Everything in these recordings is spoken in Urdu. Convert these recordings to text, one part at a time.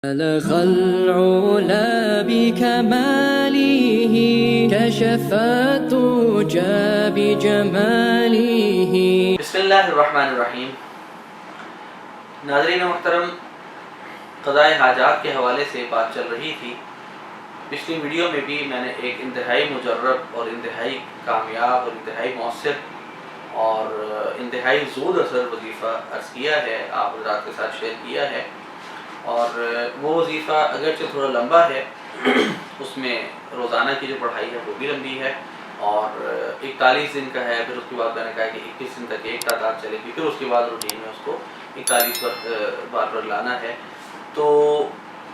الخلع لا بكماله كشف الدجى بجماله. بسم اللہ الرحمن الرحیم. ناظرین محترم، قضاء حاجات کے حوالے سے بات چل رہی تھی. پچھلی ویڈیو میں بھی میں نے ایک انتہائی مجرب اور انتہائی کامیاب اور انتہائی مؤثر اور انتہائی زود اثر وظیفہ عرض کیا ہے، آپ حضرات کے ساتھ شیئر کیا ہے. اور وہ وظیفہ اگرچہ تھوڑا لمبا ہے، اس میں روزانہ کی جو پڑھائی ہے وہ بھی لمبی ہے اور 41 دن کا ہے. پھر اس کے بعد میں نے کہا کہ 21 دن تک ایک تعداد چلے گی، پھر اس کے بعد روٹین میں اس کو 41 بار پر لانا ہے. تو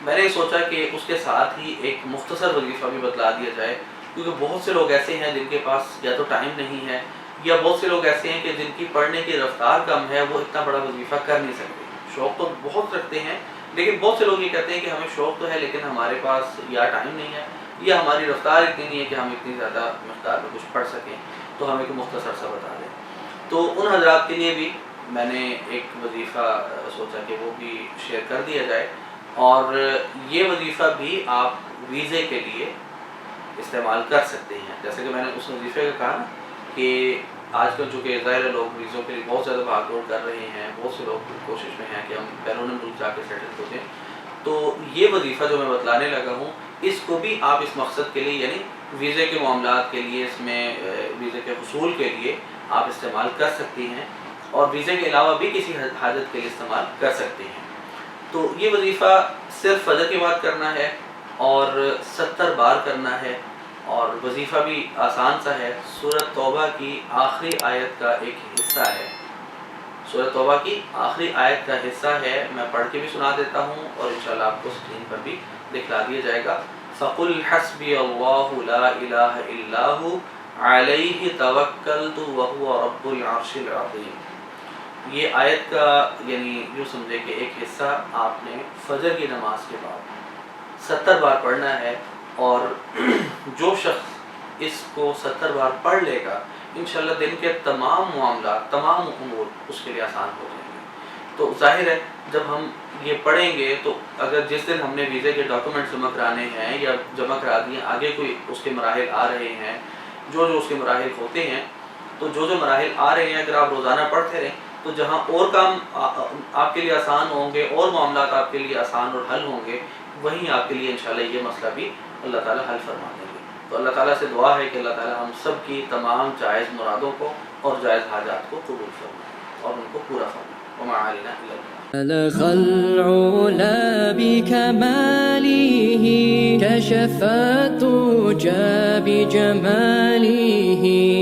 میں نے سوچا کہ اس کے ساتھ ہی ایک مختصر وظیفہ بھی بتلا دیا جائے، کیونکہ بہت سے لوگ ایسے ہیں جن کے پاس یا تو ٹائم نہیں ہے، یا بہت سے لوگ ایسے ہیں کہ جن کی پڑھنے کی رفتار کم ہے، وہ اتنا بڑا وظیفہ کر نہیں سکتے. شوق تو بہت رکھتے ہیں، لیکن بہت سے لوگ یہ کہتے ہیں کہ ہمیں شوق تو ہے لیکن ہمارے پاس یا ٹائم نہیں ہے یا ہماری رفتار اتنی نہیں ہے کہ ہم اتنی زیادہ مقدار میں کچھ پڑھ سکیں، تو ہمیں کوئی مختصر سا بتا دیں. تو ان حضرات کے لیے بھی میں نے ایک وظیفہ سوچا کہ وہ بھی شیئر کر دیا جائے. اور یہ وظیفہ بھی آپ ویزے کے لیے استعمال کر سکتے ہیں. جیسے کہ میں نے اس وظیفے کا کہا نا کہ آج کل چونکہ ظاہر ہے لوگ ویزوں کے لیے بہت زیادہ بھاگ دوڑ کر رہے ہیں، بہت سے لوگ کوشش میں ہیں کہ ہم بیرون ملک جا کے سیٹل ہو جائیں. تو یہ وظیفہ جو میں بتلانے لگا ہوں، اس کو بھی آپ اس مقصد کے لیے، یعنی ویزے کے معاملات کے لیے، اس میں ویزے کے حصول کے لیے آپ استعمال کر سکتی ہیں، اور ویزے کے علاوہ بھی کسی حاجت کے لیے استعمال کر سکتے ہیں. تو یہ وظیفہ صرف فجر کے بعد کرنا ہے اور 70 بار کرنا ہے، اور وظیفہ بھی آسان سا ہے. سورۃ توبہ کی آخری آیت کا ایک حصہ ہے. سورۃ توبہ کی آخری آیت کا حصہ ہے. میں پڑھ کے بھی سنا دیتا ہوں اور انشاءاللہ آپ کو اسکرین پر بھی دکھلا دیا جائے گا. فَقُلْ حَسْبِيَ اللَّهُ لَا إِلَٰهَ إِلَّا هُوَ عَلَيْهِ تَوَكَّلْتُ وَهُوَ رَبُّ الْعَرْشِ الْعَظِيمِ. یہ آیت کا یعنی یوں سمجھے کہ ایک حصہ آپ نے فجر کی نماز کے بعد 70 بار پڑھنا ہے، اور جو شخص اس کو 70 بار پڑھ لے گا انشاءاللہ دن کے تمام معاملات، تمام امور اس کے لیے آسان ہو جائیں گے. تو ظاہر ہے جب ہم یہ پڑھیں گے تو اگر جس دن ہم نے ویزے کے ڈاکومنٹس جمع کرانے ہیں یا جمع کرا دیے، آگے کوئی اس کے مراحل آ رہے ہیں، جو اس کے مراحل ہوتے ہیں، تو جو مراحل آ رہے ہیں اگر آپ روزانہ پڑھتے رہیں تو جہاں اور کام آپ کے لیے آسان ہوں گے اور معاملات آپ کے لیے آسان اور حل ہوں گے، وہیں آپ کے لیے انشاءاللہ یہ مسئلہ بھی اللہ تعالیٰ حل فرما دیں گے. تو اللہ تعالیٰ سے دعا ہے کہ اللہ تعالیٰ ہم سب کی تمام جائز مرادوں کو اور جائز حاجات کو قبول فرمائے اور ان کو پورا فرمائے. وما علینا الا البلاغ. الخلع لا بكماله كشف الدجى بجماله.